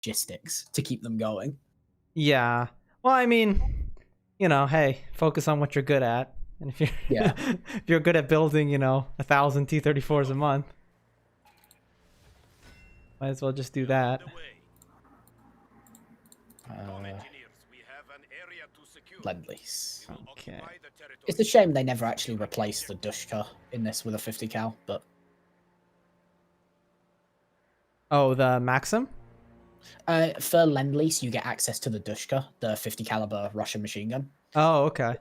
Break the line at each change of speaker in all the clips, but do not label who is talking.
logistics to keep them going.
Yeah. Well, I mean, you know, hey, focus on what you're good at. And if you're if you're good at building, you know, 1,000 T-34s a month, might as well just do that.
Lend-Lease.
Okay.
It's a shame they never actually replaced the Dushka in this with a 50 cal, but...
Oh, the Maxim?
For Lend-Lease, you get access to the Dushka, the 50 caliber Russian machine gun.
Oh, okay.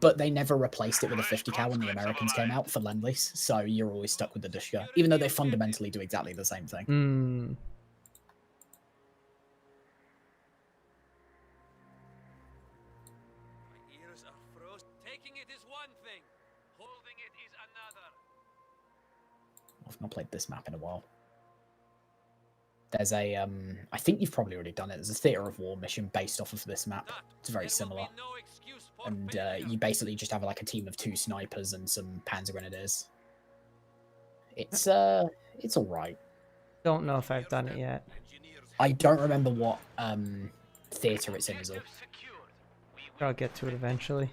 But they never replaced it with a 50 cal when the Americans came out for Lend-Lease, so you're always stuck with the Dushka, even though they fundamentally do exactly the same thing.
Hmm.
I've not played this map in a while. There's a, I think you've probably already done it. There's a Theatre of War mission based off of this map. It's very similar. And you basically just have like a team of 2 snipers and some Panzer Grenadiers. It's alright.
Don't know if I've done it yet.
I don't remember what theatre it's in as all.
I'll get to it eventually.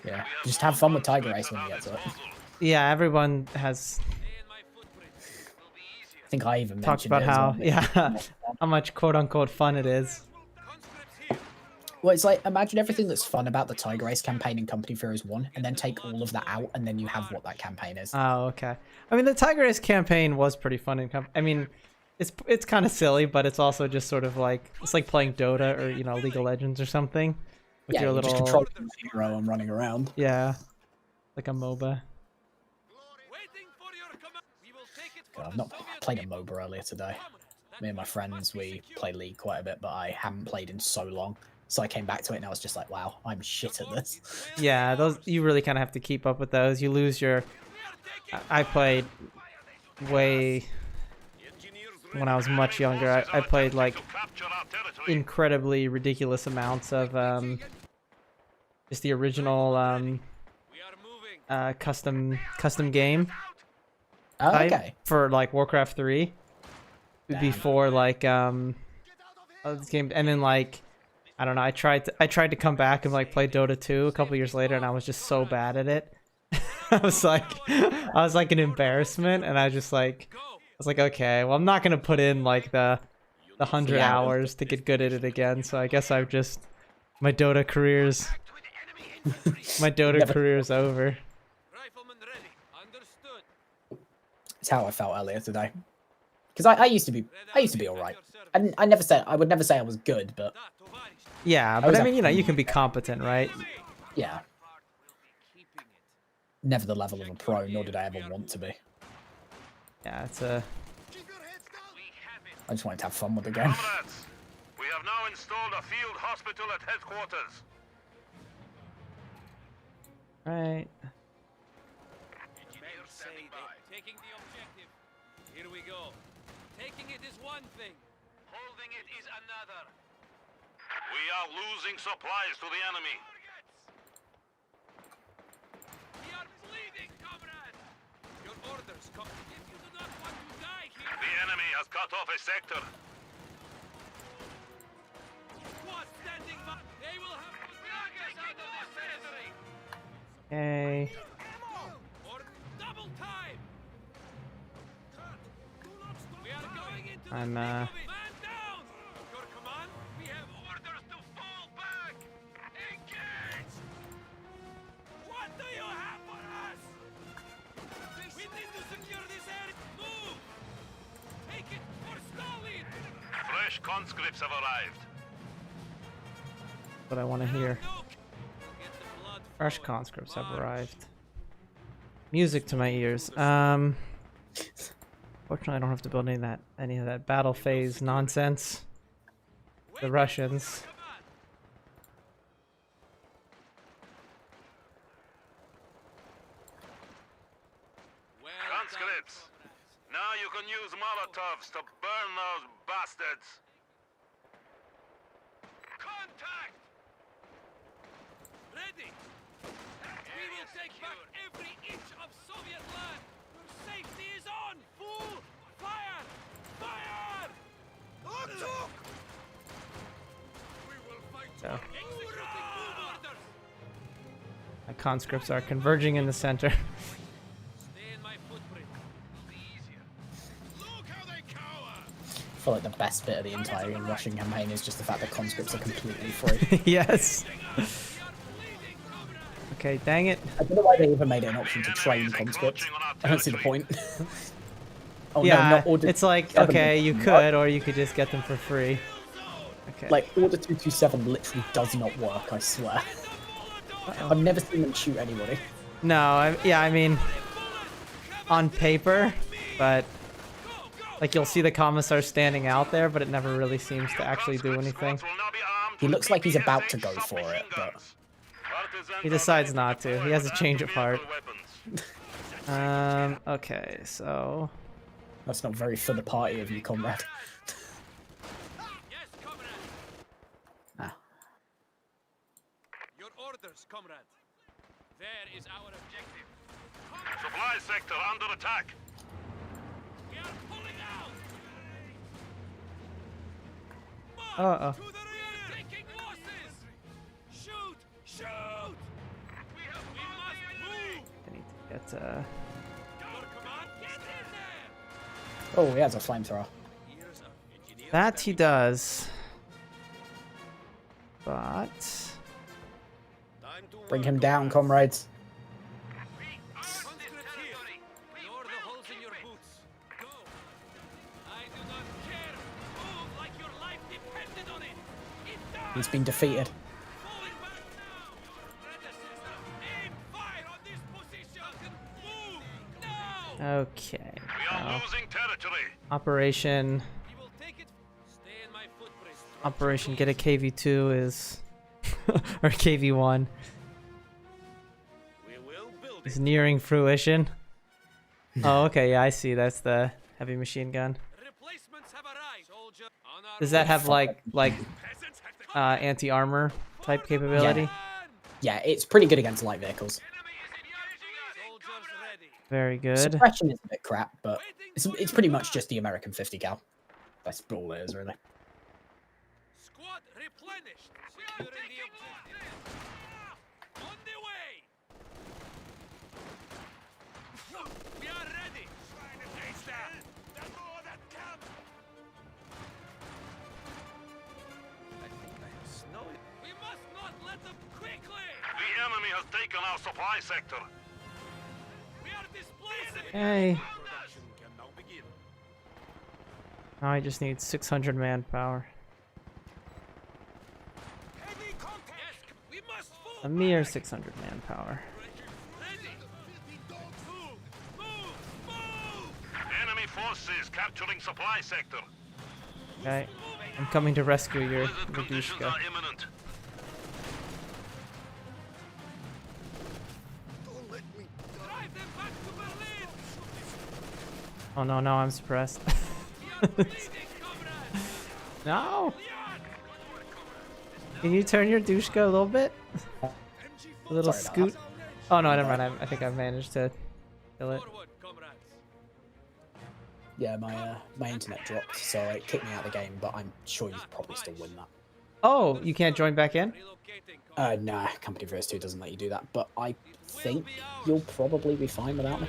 Yeah, just have fun with Tiger Race when you get to it.
Yeah, everyone has...
I think I even
talked
mentioned
about
how
how much quote-unquote fun it is.
Well, it's like, imagine everything that's fun about the Tiger Race campaign in Company of Heroes 1, and then take all of that out, and then you have what that campaign is.
Oh, okay. I mean, the Tiger Race campaign was pretty fun. I mean, it's kind of silly, but it's also just sort of like, it's like playing Dota or, you know, League of Legends or something. With
Yeah,
your little...
just controlling the hero and running around.
Yeah, like a MOBA.
God, I've not played a MOBA earlier today. Me and my friends, we play League quite a bit, but I haven't played in so long. So I came back to it and I was just like, wow, I'm shit at this.
Yeah, those, you really kind of have to keep up with those. You lose your... I played way... When I was much younger, I played like incredibly ridiculous amounts of just the original custom game.
Oh, okay.
For like Warcraft 3 before like this game, and then like I don't know, I tried to come back and like play Dota 2 a couple years later, and I was just so bad at it. I was like an embarrassment, and I was like, okay, well, I'm not gonna put in like the 100 hours to get good at it again, so I guess I've just my Dota career's over.
It's how I felt earlier today, because I used to be all right. I would never say I was good, but
yeah, but I mean, you know, you can be competent, right?
Yeah. Never the level of a pro, nor did I ever want to be.
Yeah, it's a...
I just wanted to have fun with the game.
We have now installed a field hospital at headquarters.
Right.
Taking the objective. Here we go. Taking it is one thing. Holding it is another.
We are losing supplies to the enemy.
We are bleeding, comrades. Your orders come. If you do not want to die here.
The enemy has cut off a sector.
Squad standing by. They will have to drag us out of this territory.
Okay.
Or double time. We are going into the
I'm
man down. Your command. We have orders to fall back. Engage. What do you have for us? We need to secure this area. Move. Take it for Stalin.
Fresh conscripts have arrived.
What I want to hear. Fresh conscripts have arrived. Music to my ears. Fortunately, I don't have to build any of that battle phase nonsense. The Russians.
Conscripts, now you can use Molotovs to burn those bastards.
Contact. Ready. We will take back every inch of Soviet land. Your safety is on. Full fire. Fire.
So my conscripts are converging in the center.
Stay in my footprint. Look how they cower.
I feel like the best bit of the entire Russian campaign is just the fact that conscripts are completely free.
Yes. Okay, dang it.
I don't know why they even made it an option to train conscripts. I don't see the point. Oh,
Yeah,
no, not Order
it's like,
7.
okay, you could, or you could just get them for free. Okay.
Like, Order 227 literally does not work, I swear. I've never seen them shoot anybody.
No, I mean, on paper, but like you'll see the commissar standing out there, but it never really seems to actually do anything.
He looks like he's about to go for it, but
He decides not to. He has a change of heart. Okay, so
that's not very for the party of you, comrade.
Yes, comrade.
Ah.
Your orders, comrade. There is our objective.
Supply sector under attack.
We are pulling out.
Uh-oh.
To the rear. Taking losses. Shoot! Shoot! We must move.
I need to get
Your command, get in there.
Oh, he has a flamethrower.
Here's our engineer.
that he does. But
Time to
Bring
work,
him down,
comrades.
comrades.
Conscript here. Lower the holes in your boots. Go. I do not care. Move like your life depended on it. It does.
He's been defeated.
Falling back now. Predecessor, aim fire on this position. Move now.
okay.
We are
Now,
losing territory.
Operation
We will take it. Stay in my footprint.
Operation Get a KV2 is or KV1
We will build
is
it.
nearing fruition. Oh, okay, yeah, I see. That's the heavy machine gun.
Replacements have arrived. Soldier on our
Does that have like
peasants have to
anti-armor type capability?
Yeah, it's pretty good against light vehicles.
soldiers ready.
Very good.
Suppression is a bit crap, but it's pretty much just the American 50 cal. That's all it is, really.
Squad replenished. Securing the objective. On the way. We are ready. I think I have snowed. We must not let them quickly.
The enemy has taken our supply sector.
We are displacing.
Hey,
Production can now begin.
now I just need 600 manpower.
Heavy contact. Yes, we must fall
A mere
back.
600 manpower.
Ready. Move. Move. Move.
Enemy forces capturing supply sector.
Okay, I'm coming to rescue your
Blizzard conditions
Radushka.
are imminent.
Drive them back to Berlin.
Oh no, no, I'm suppressed.
We are bleeding, comrades.
No!
Leon.
Can you turn your Dushka a little bit? A little
Sorry about
scoot. Oh no, never mind. I think I managed to kill it.
Forward, comrades.
Yeah, my internet dropped, so it kicked me out of the game, but I'm sure you probably still win that.
Oh, you can't join back in?
Relocating.
Nah, Company vs 2 doesn't let you do that, but I think you'll probably be fine without me.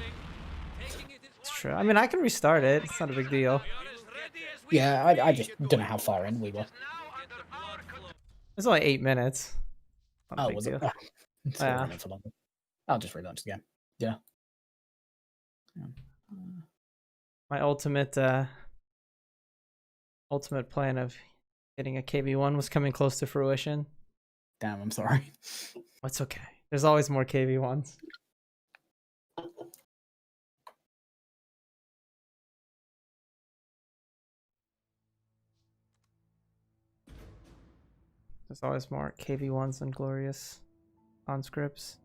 Taking it is
It's true. I mean, I can restart it. It's not a big deal.
we are as ready as we
Yeah, I just don't know how far in we were.
get the blood flow.
It's only 8 minutes. Not a
Oh,
big
was
deal.
it? It's still
Yeah.
running for longer. I'll just relaunch the game. Yeah.
My ultimate ultimate plan of getting a KV1 was coming close to fruition.
Damn, I'm sorry.
It's okay. There's always more KV1s. There's always more KV1s than glorious conscripts.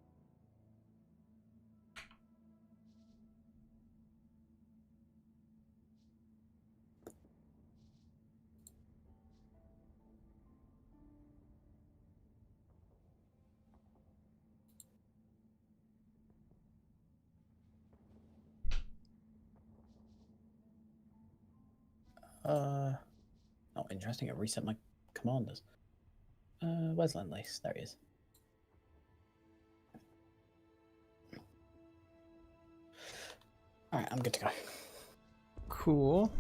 Oh, interesting. It reset my commanders. Where's Lend-Lease? There he is. Alright, I'm good to go.
Cool.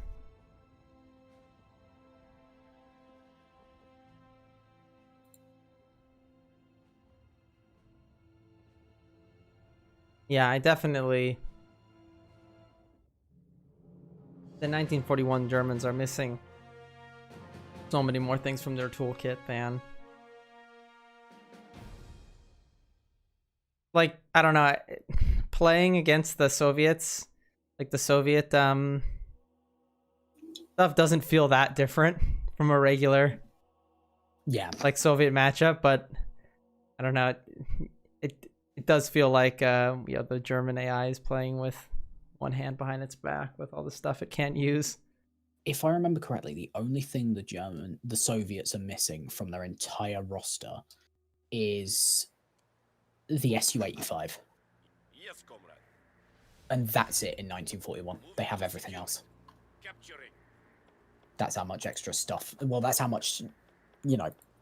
Yeah, I definitely... The 1941 Germans are missing so many more things from their toolkit than... Like, I don't know, playing against the Soviets, like the Soviet stuff doesn't feel that different from a regular, like Soviet matchup, but I don't know, it does feel like the German AI is playing with one hand behind its back with all the stuff it can't use.
If I remember correctly, the only thing the Soviets are missing from their entire roster is the Su-85.
Yes, comrade.
And that's it in 1941. They have everything else.
Capturing.
That's how much extra stuff. Well, that's how much,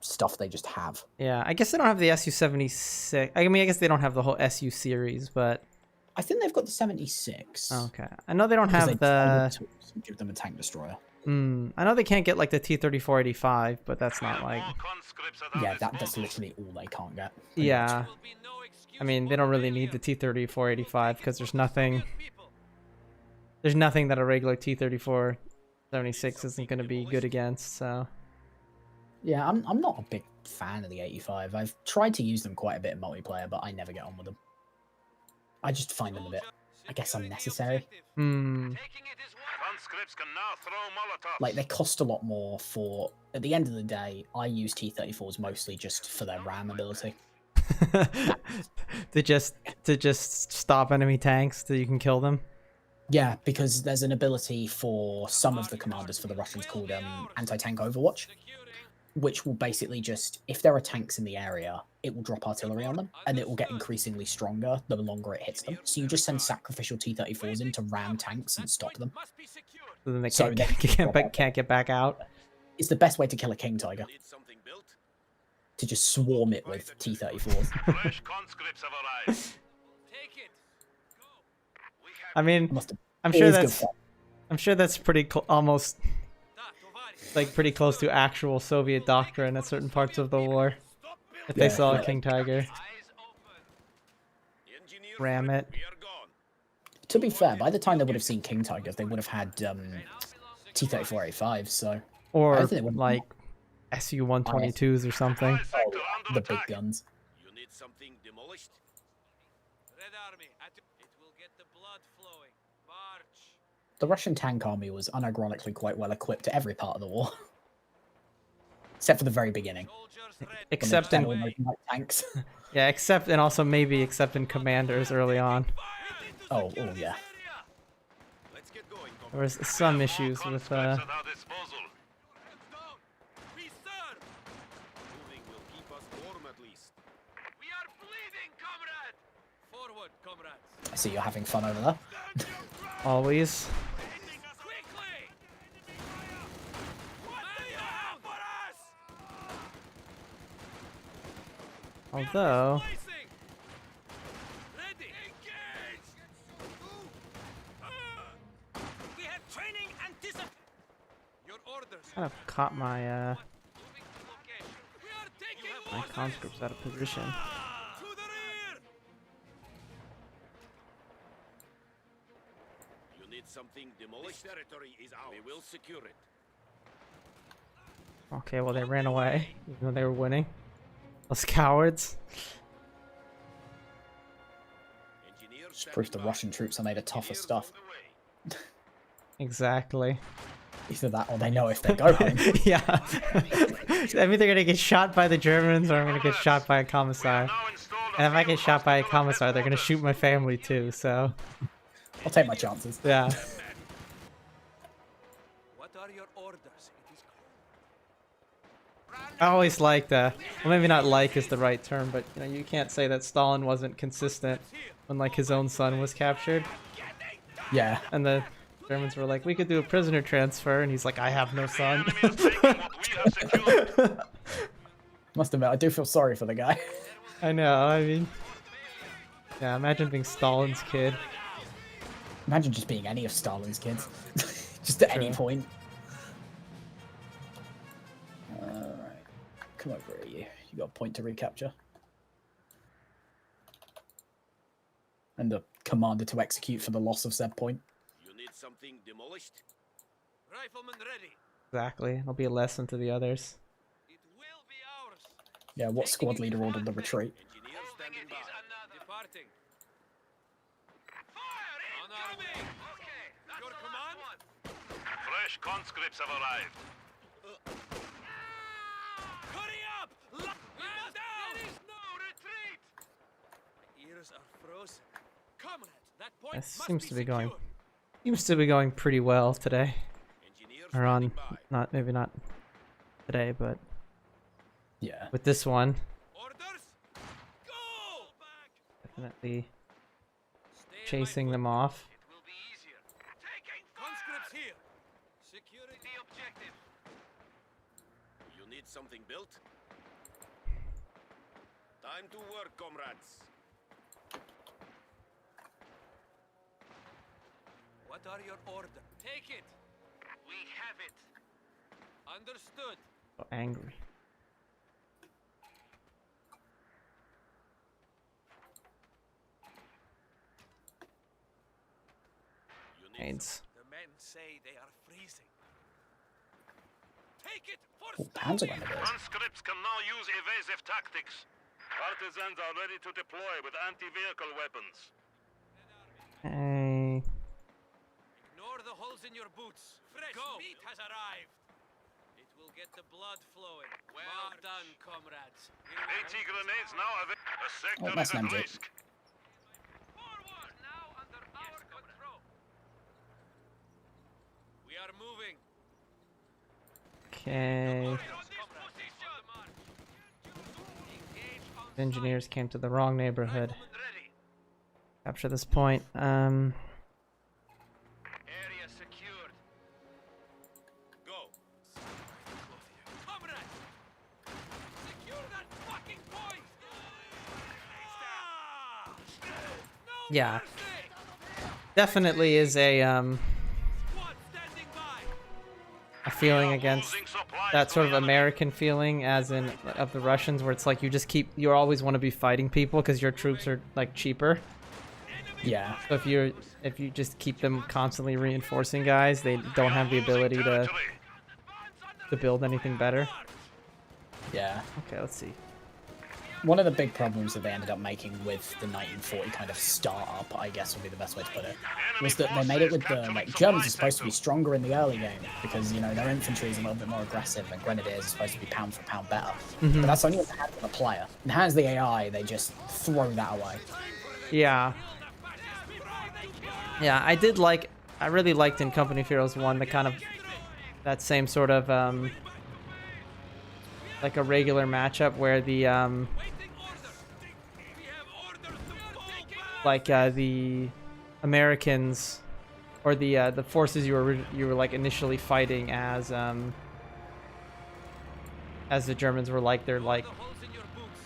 stuff they just have.
Yeah, I guess they don't have the Su-76. I mean, I guess they don't have the whole Su series, but...
I think they've got the 76.
Okay. I know they don't have the...
Give them a tank destroyer.
I know they can't get, like, the T-34-85, but that's not, like...
Yeah, that's literally all they can't get.
Yeah. I mean, they don't really need the T-34-85 because there's nothing that a regular T-34-76 isn't going to be good against, so...
Yeah, I'm not a big fan of the 85. I've tried to use them quite a bit in multiplayer, but I never get on with them. I just find them a bit, I guess, unnecessary. Like, they cost a lot more for... At the end of the day, I use T-34s mostly just for their RAM ability.
to just stop enemy tanks so you can kill them?
Yeah, because there's an ability for some of the commanders for the Russians called anti-tank overwatch, which will basically just, if there are tanks in the area, it will drop artillery on them, and it will get increasingly stronger the longer it hits them. So you just send sacrificial T-34s in to ram tanks and stop them.
So then they can't get back out?
It's the best way to kill a King Tiger. To just swarm it with T-34s.
Fresh conscripts have arrived.
Take it.
I mean, I'm sure that's pretty almost like pretty close to actual Soviet doctrine at certain parts of the war. If they saw a King Tiger, ram it.
To be fair, by the time they would have seen King Tigers, they would have had T-34-85s, so...
Or like Su-122s or something.
Oh, the big guns.
You need something demolished?
Red Army, it will get the blood flowing. March.
The Russian tank army was unironically quite well equipped at every part of the war. Except for the very beginning.
Except in...
tanks.
Yeah, except and also maybe except in commanders early on.
Oh yeah.
There was some issues with
I see you're having fun over there.
always. Although kind of caught my my conscripts out of position.
You need something demolished? This territory is ours. We will secure it.
Okay, well they ran away even though they were winning. Those cowards.
Just proof the Russian troops are made of tougher stuff.
Exactly.
Either that or they know if they go home.
Yeah. I'm either gonna get shot by the Germans or I'm gonna get shot by a commissar. And if I get shot by a commissar, they're gonna shoot my family too, so...
I'll take my chances.
Yeah.
What are your orders?
I always liked, well maybe not like is the right term, but you know, you can't say that Stalin wasn't consistent when like his own son was captured.
Yeah.
And the Germans were like, we could do a prisoner transfer, and he's like, I have no
The
son.
enemy is taking what we have secured.
Must admit, I do feel sorry for the guy.
I know, I mean... Yeah, imagine being Stalin's kid.
Imagine just being any of Stalin's kids. Just at any
True.
point. Alright. Come over here, you. You got a point to recapture. And a commander to execute for the loss of said point.
You need something demolished?
Rifleman ready.
Exactly, it'll be a lesson to the others.
It will be ours.
Yeah, what squad leader ordered the retreat?
Engineers standing by.
Departing. Fire incoming! Okay, that's your command?
Fresh conscripts have arrived.
Hurry up! Man down! There is no retreat! My ears are frozen. Comrades, that point
This
must
seems to be
secured.
going... Seems to be going pretty well today.
Engineers
Or on...
standing by.
Not, maybe not today, but
Yeah.
with this one,
Orders? Go! Back!
definitely
Stay in my
chasing
foot.
them off.
It will be easier. Taking conscripts here. Securing the objective.
You need something built? Time to work, comrades.
What are your orders? Take it. We have it. Understood.
So angry.
You need
Aids.
The men say they are freezing. Take it for
Oh, Panzer
Stalin!
Grenadiers.
Conscripts can now use evasive tactics. Partisans are ready to deploy with anti-vehicle weapons.
Hey.
Ignore the holes in your boots. Fresh meat has arrived. It will get the blood flowing. Well done, comrades.
80 grenades now available. A sector
that's
is at
an MJ.
risk.
Forward now under our control. We are moving.
Okay.
On this position. Engage on
Engineers came to the wrong neighborhood.
riflemen ready.
Capture this point.
Area secured.
Go.
Comrades! Secure that fucking point! Ah! No
Yeah.
mercy!
Definitely is a
Squad standing by!
feeling against
Losing supplies
that
to
sort of
the enemy.
American feeling, as in of the Russians, where it's like you always want to be fighting people because your troops are like cheaper.
Yeah.
So if you just keep them constantly reinforcing guys, they don't have the ability to
Territory.
build anything better.
Yeah.
Okay, let's see.
One of the big problems that they ended up making with the 1940 kind of start-up, I guess would be the best way to put it, was that they made it with the, like, Germans are supposed to be stronger in the early game, because, you know, their infantry is a little bit more aggressive, and Grenadiers are supposed to be pound for pound better. But that's only in the hands of the player. In the hands of the AI, they just throw that away.
Yeah. Yeah, I really liked in Company of Heroes 1 the kind of that same sort of like a regular matchup where the
Waiting orders! We have orders to fall back!
like the Americans or the forces you were like initially fighting as the Germans were like they're like
The holes in your boots.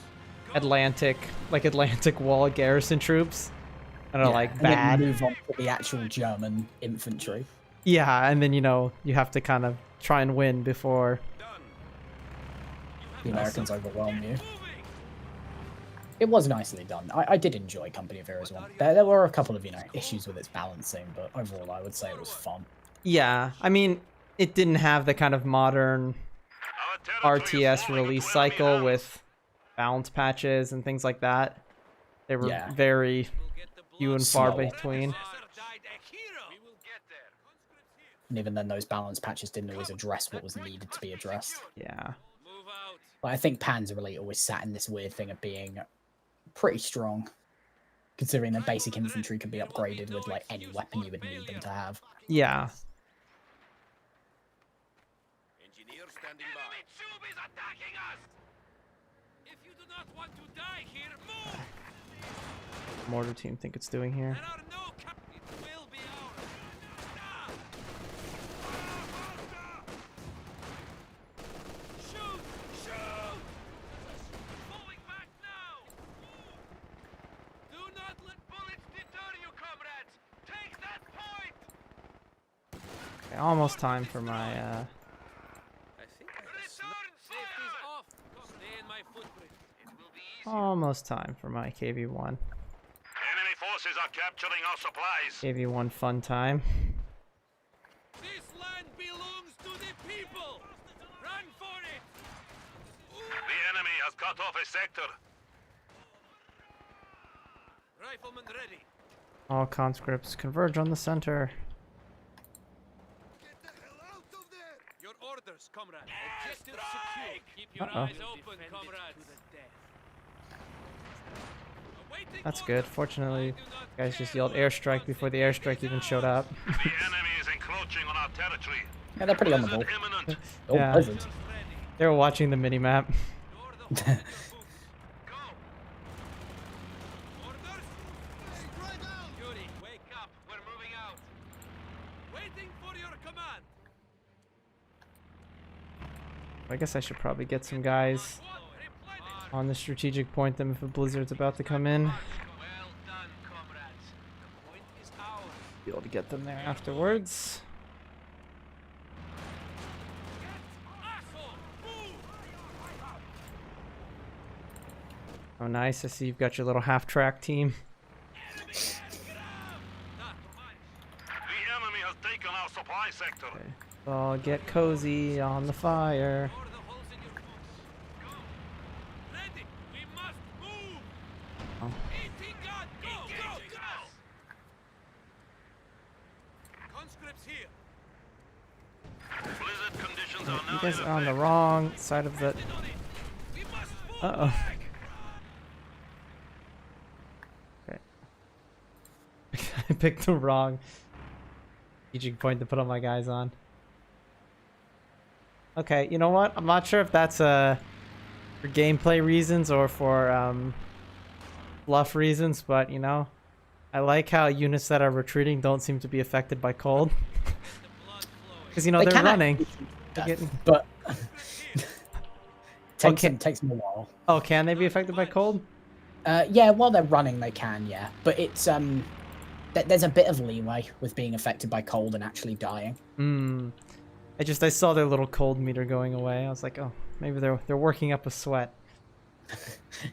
Atlantic Wall garrison troops that are
Yeah,
like
and then
bad.
move on to the actual German infantry.
Yeah, and then you have to kind of try and win before.
The Americans overwhelm you.
Moving!
It was nicely done. I did enjoy Company of Heroes 1. There were a couple of, issues with its balancing, but overall I would say it was fun.
Yeah, I mean, it didn't have the kind of modern
Our territory is
RTS
falling
release
into enemy
cycle
hands.
with balance patches and things like that. They were
Yeah.
very
We'll get the
few
blood
and far
Slower.
between.
Caesar died a hero. We will get there. Conscripts here.
And even then, those balance patches didn't always address what was needed to be addressed.
Yeah.
Move out.
But I think Panzer Elite always sat in this weird thing of being pretty strong, considering their basic infantry could be upgraded with like any weapon you would need them to have.
Yeah.
Engineers standing by.
Enemy tube is attacking us! If you do not want to die here, move!
Mortar team think it's doing here.
There are no cap. It will be ours. Ah!
Okay, almost time for my
I think safety's off. Stay in my footprint. It will be easy.
almost time for my KV1.
Enemy forces are capturing our supplies.
KV1 fun time.
This land belongs to the people. Run for it.
The enemy has cut off a sector.
Rifleman ready.
All conscripts converge on the center.
Get the hell out of there. Your orders, comrade. Objective secure. Keep your
Uh-oh.
eyes open, comrades. Awaiting
That's
orders.
good. Fortunately,
I do not
you guys just
care
yelled
where
airstrike
you
before the
want
airstrike
it.
even showed up.
The enemy is encroaching on our territory.
Yeah, they're pretty on the ball.
Blizzard imminent.
Oh,
Yeah.
Blizzard.
Ready.
They were watching the minimap.
Door the hole in your boots. Go. Orders. Security, wake up. We're moving out. Waiting for your command.
I guess I should probably get some guys
Replenish.
on the strategic point then if a blizzard's about to come in.
Well done, comrades. The point is ours.
Be able to get them there afterwards.
Asshole, move.
Oh, nice. I see you've got your little half-track team.
The enemy has taken our supply sector.
Okay. So get cozy on the fire.
Door the holes in your boots. Go. Ready. We must move.
Oh.
18 gun. Go. Conscripts here.
Blizzard conditions are now
You guys
in
are on the
effect.
wrong side of the...
Sit on it. We must move
Uh-oh.
back.
I picked the wrong strategic point to put all my guys on. Okay, you know what? I'm not sure if that's for gameplay reasons or for bluff reasons, but you know, I like how units that are retreating don't seem to be affected by cold.
The blood flowing.
Because you know
They
they're
can
running.
actually
They're
do that,
getting...
but
Okay.
takes them a while.
Oh, can they be affected by cold?
Yeah, while they're running, they can. Yeah, but it's there's a bit of leeway with being affected by cold and actually dying.
Hmm. I saw their little cold meter going away. I was like, oh, maybe they're working up a sweat.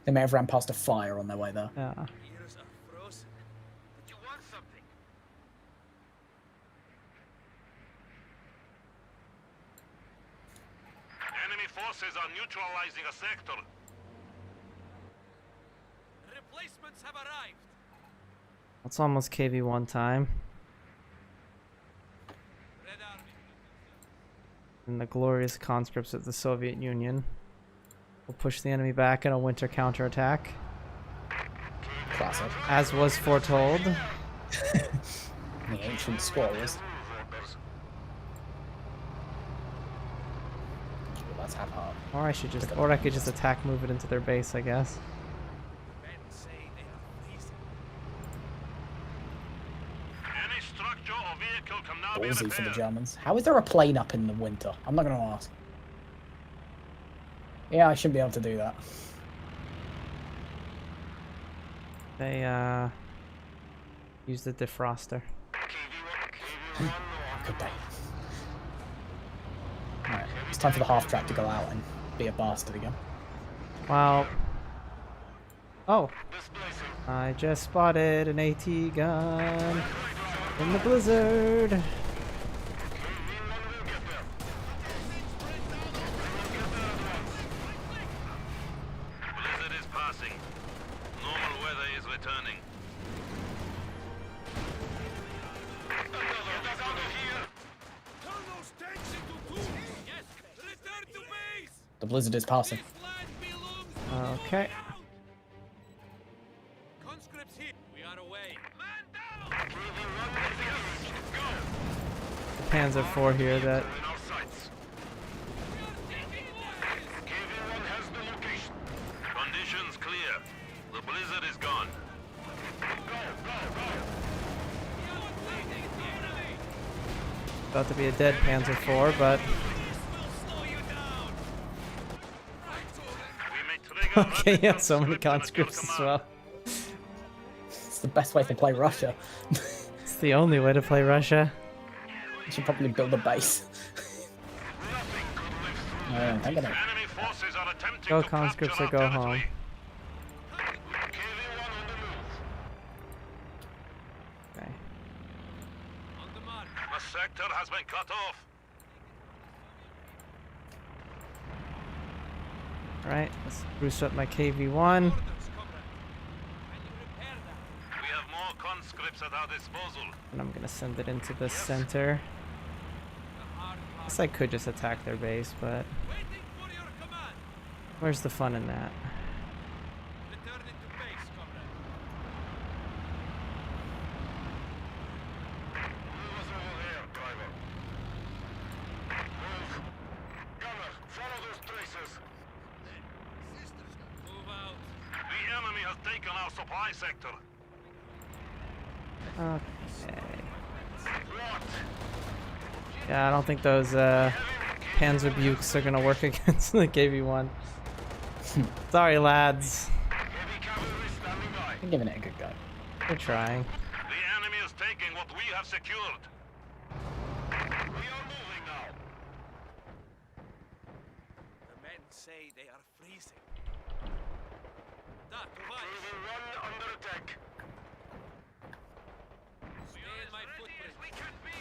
They may have ran past a fire on their way there.
Yeah.
Ears are frozen. But you want something.
Enemy forces are neutralizing a sector.
Replacements have arrived.
It's almost KV1 time.
Red Army.
And the glorious conscripts of the Soviet Union will push the enemy back in a winter counterattack,
Classic.
as was foretold.
The ancient squirrels. Let's have heart.
Or I could just attack, move it into their base, I guess.
Men say they are reason.
Any structure or vehicle can now be
Ballsy for the
repaired.
Germans. How is there a plane up in the winter? I'm not gonna ask. Yeah, I should be able to do that.
They use the defroster.
How could they? Alright, it's time for the half track to go out and be a bastard again.
Wow. Oh, I just spotted an AT gun in the blizzard.
Blizzard is passing. Normal weather is returning.
Turn those tanks into tools. Yes. Return to base.
The blizzard is passing.
This land belongs to
Okay.
conscripts here. We are away. Man down.
Panzer IV here that
In our sights.
We are taking losses.
KV-1 has the location. Conditions clear. The blizzard is gone.
We are fighting the enemy.
about to be a dead Panzer IV, but
This will slow you down.
We may trigger
okay,
rapid
yeah, so many
conscript and
conscripts
kill
as
command.
well.
It's the best way to play Russia.
It's the only way to play Russia.
You should probably build a base. No, I'm gonna.
Enemy forces are attempting
Go
to
conscripts
capture
or
our
go home.
territory. KV-1 on the move.
Okay.
On the mark.
The sector has been cut off.
Alright, let's boost up my KV-1.
Orders, comrade. Can you repair that?
We have more conscripts at our disposal.
And I'm gonna send it into the center.
The hard
I
part.
guess I could just attack their base, but
Waiting for your command.
where's the fun in that?
Return into base, comrade.
Move us over there, driver. Move. Gunner, follow those traces.
Move out.
The enemy has taken our supply sector.
Okay.
What?
Yeah, I don't think those Panzer Bukes are gonna work against the KV-1. Sorry, lads.
Heavy cavalry standing by.
I'm giving it a good go.
We're trying.
The enemy is taking what we have secured. We are moving now.
The men say they are freezing. That device.
KV-1 under attack.
Stay in my footprint. We can be.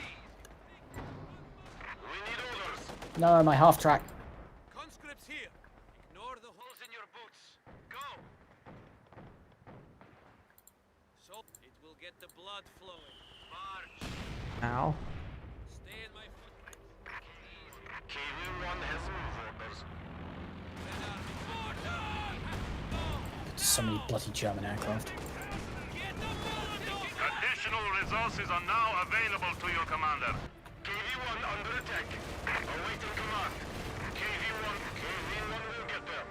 We need orders.
No, my half track.
Conscripts here. Ignore the holes in your boots. Go. So it will get the blood flowing. March.
Ow.
Stay in my footprint.
KV-1 has move orders.
Red Army. Go.
So many bloody German aircraft.
Get the Molotov.
Additional resources are now available to your commander. KV-1 under attack. Awaiting command. KV-1 will get there.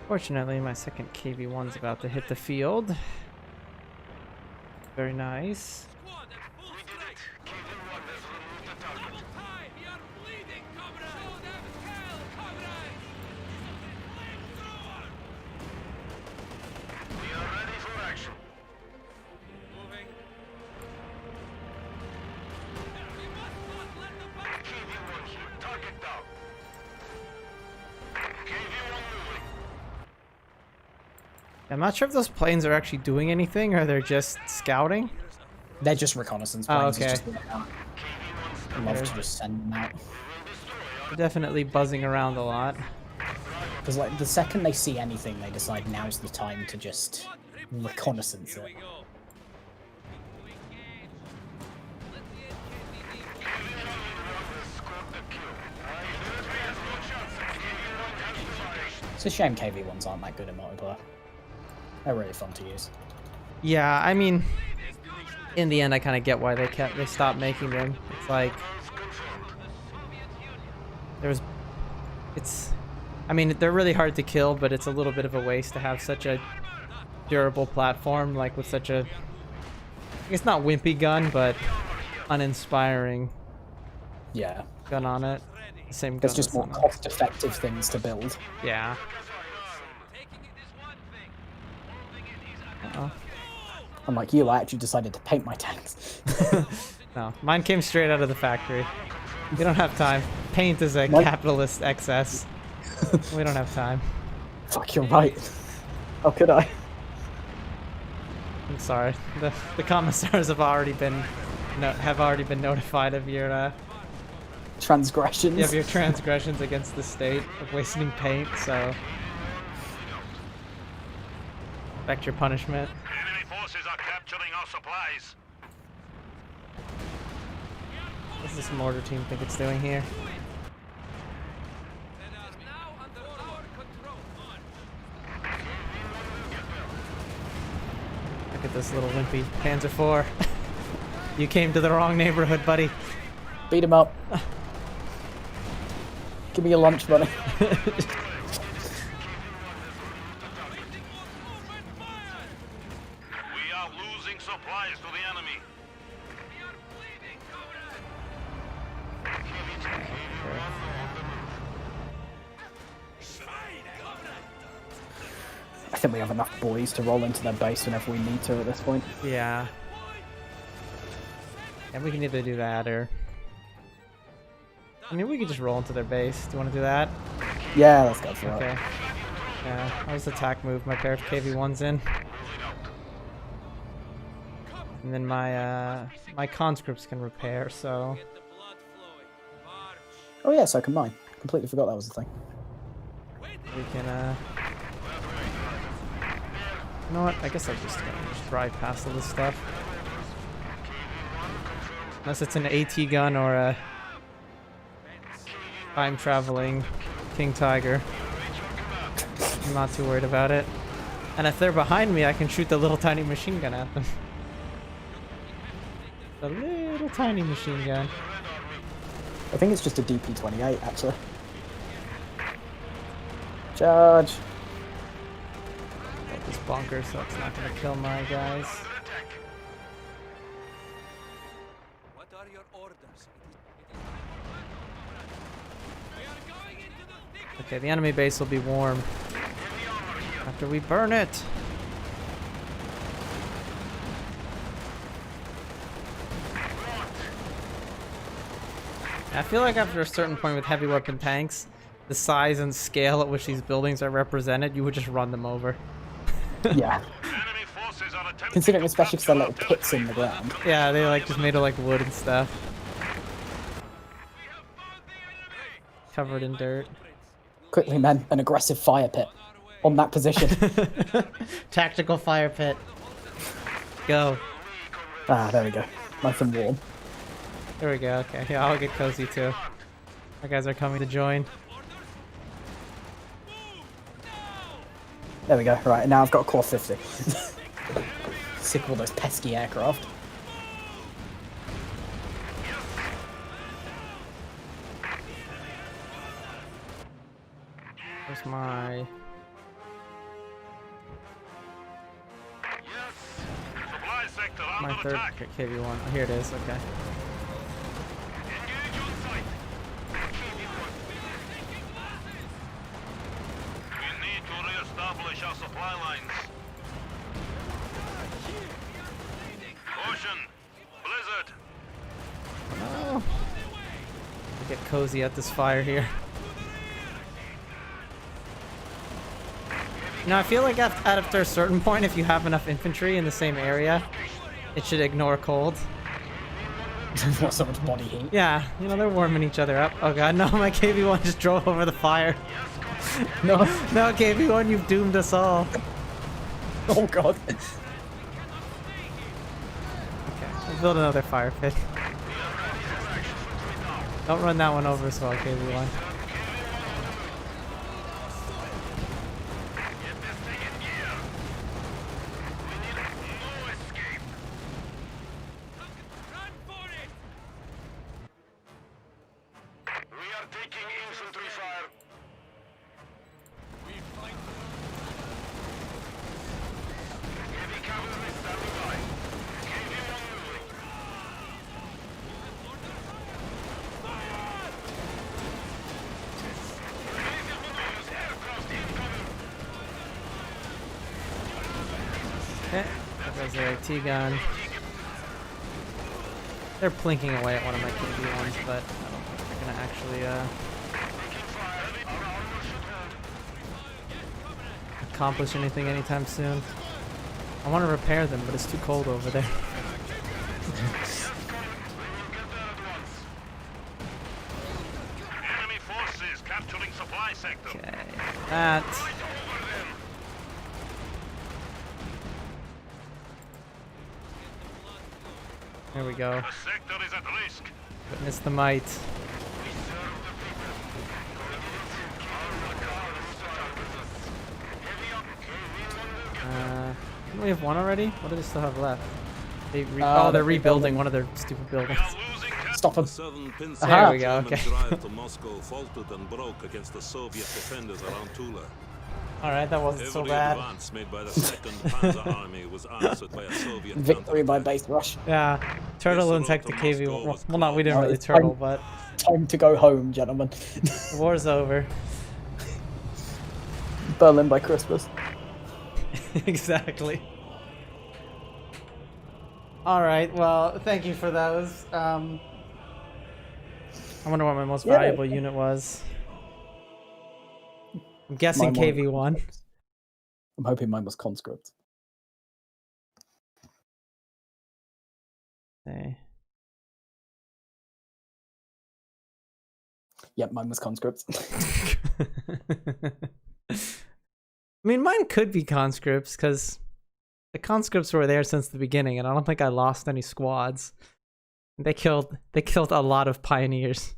Fortunately, my second KV-1's about to hit the field. Very nice.
Squad at full
We did
strength.
it. KV-1 has removed the target.
Double time. We are bleeding, comrades. Show them hell, comrades. Flamethrower.
We are ready for action.
Moving. We must not let the battle.
KV-1 here. Target down. KV-1 moving.
I'm not sure if those planes are actually doing anything or they're just scouting.
They're just reconnaissance
Oh,
planes.
okay.
I love to just send them out.
They're definitely buzzing around a lot.
Because like the second they see anything, they decide now's the time to just reconnaissance
Here
it.
we go. To engage. Let the
It's a shame KV-1s aren't that good in multiplayer. They're really fun to use.
Yeah, I mean, in the end, I kind of get why they stopped making them. It's like I mean, they're really hard to kill, but it's a little bit of a waste to have such a durable platform, like with such a, I guess not wimpy gun, but uninspiring
Yeah.
gun on it. The same gun.
There's just
that's
more
on it.
cost-effective things to build.
Yeah.
taking it is one thing. Holding it is
Uh-oh.
Unlike you, I actually decided to paint my tanks.
No, mine came straight out of the factory. We don't have time. Paint is a
What?
capitalist excess. We don't have time.
Fuck, you're right. How could I?
I'm sorry. The commissars have already been notified of your
Transgressions.
transgressions against the state of wasting paint. So, expect your punishment.
Enemy forces are capturing our supplies.
What's this mortar team think it's doing here?
Red Army. Now under our control.
Look at this little wimpy Panzer IV. You came to the wrong neighborhood, buddy.
Beat him up. Give me your lunch money.
We are losing supplies to the enemy.
We are bleeding, comrades.
I think we have enough boys to roll into their base whenever we need to at this point.
Yeah. And we can either do that or... I mean, we could just roll into their base. Do you want to do that?
Yeah, let's go for it.
Okay. Yeah, that was the attack move. My pair of KV-1s in. And then my conscripts can repair, so...
Get the blood flowing. March.
Oh yeah, so can mine. Completely forgot that was the thing.
We can, You know what? I guess I'm just gonna just drive past all this stuff. Unless it's an AT gun or a time-traveling King Tiger. I'm not too worried about it. And if they're behind me, I can shoot the little tiny machine gun at them. The little tiny machine gun.
I think it's just a DP-28, actually. Charge!
Got this bunker, so it's not gonna kill my guys.
What are your orders? We are going into the thick.
Okay, the enemy base will be warm after we burn it. I feel like after a certain point with heavy weapon tanks, the size and scale at which these buildings are represented, you would just run them over.
Yeah.
Enemy forces are attempting
Considering
to
especially if they're little
capture
pits in the ground.
Yeah, they like just made of like wood and stuff,
We have found the enemy.
covered in dirt.
Quickly, men, an aggressive fire pit. On that position.
Tactical fire pit. Go.
Ah, there we go. Nice and warm.
There we go. Okay, yeah, I'll get cozy too. My guys are coming to join.
There we go. Right, now I've got a core 50. Sick of all those pesky aircraft.
Where's my...
Yes. Supply sector
my
under
third
attack.
KV-1? Oh, here it is. Okay.
Engage on site. We need to re-establish our supply lines. Ocean. Blizzard.
Oh. Get cozy at this fire here. You know, I feel like after a certain point, if you have enough infantry in the same area, it should ignore cold.
Not so much body heat.
Yeah, you know, they're warming each other up. Oh god, no, my KV-1 just drove over the fire.
No.
No, KV-1, you've doomed us all.
Oh god.
Okay, we'll build another fire pit. Don't run that one over as well, KV-1.
Get this thing in gear. We need no escape.
Run for it.
We are taking infantry fire.
We fight.
Heavy cavalry standing by. KV-1 moving. Aircraft incoming.
Okay, there's their AT gun. They're plinking away at one of my KV-1s, but I don't think they're gonna actually
Taking fire. Our armor should hold.
accomplish anything anytime soon. I want to repair them, but it's too cold over there.
We will get there at once. Enemy forces capturing supply sector.
Okay, that.
Over them.
There we go.
The sector is at risk.
Witness the might.
We serve the people. Heavy up. KV-1 will get
Don't we have one already? What do they still have left? They
they're
they're rebuilding one of their stupid
We
buildings.
are losing
Stop him.
Southern Peninsula
There we go,
German
okay.
drive to Moscow faltered and broke against the Soviet defenders around Tula.
Alright, that wasn't so
Every
bad.
advance made by the Second Panzer Army was answered by a Soviet
Victory by
counterattack.
base rush.
Yeah, turtle
This
and tech to
road to
KV.
Moscow was
Well, no, we didn't
closed.
really
It's
turtle,
fine.
but
Time to go home, gentlemen.
war's over.
Berlin by Christmas.
Exactly. All right. Well, thank you for those. I wonder what my most
Yeah.
valuable unit was. I'm guessing
Mine was
KV1.
conscript. I'm hoping mine was conscript.
Okay.
Yep, mine was conscript.
I mean, mine could be conscripts because the conscripts were there since the beginning, and I don't think I lost any squads. They killed a lot of pioneers.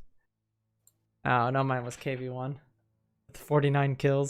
Oh no, mine was KV1 with 49 kills.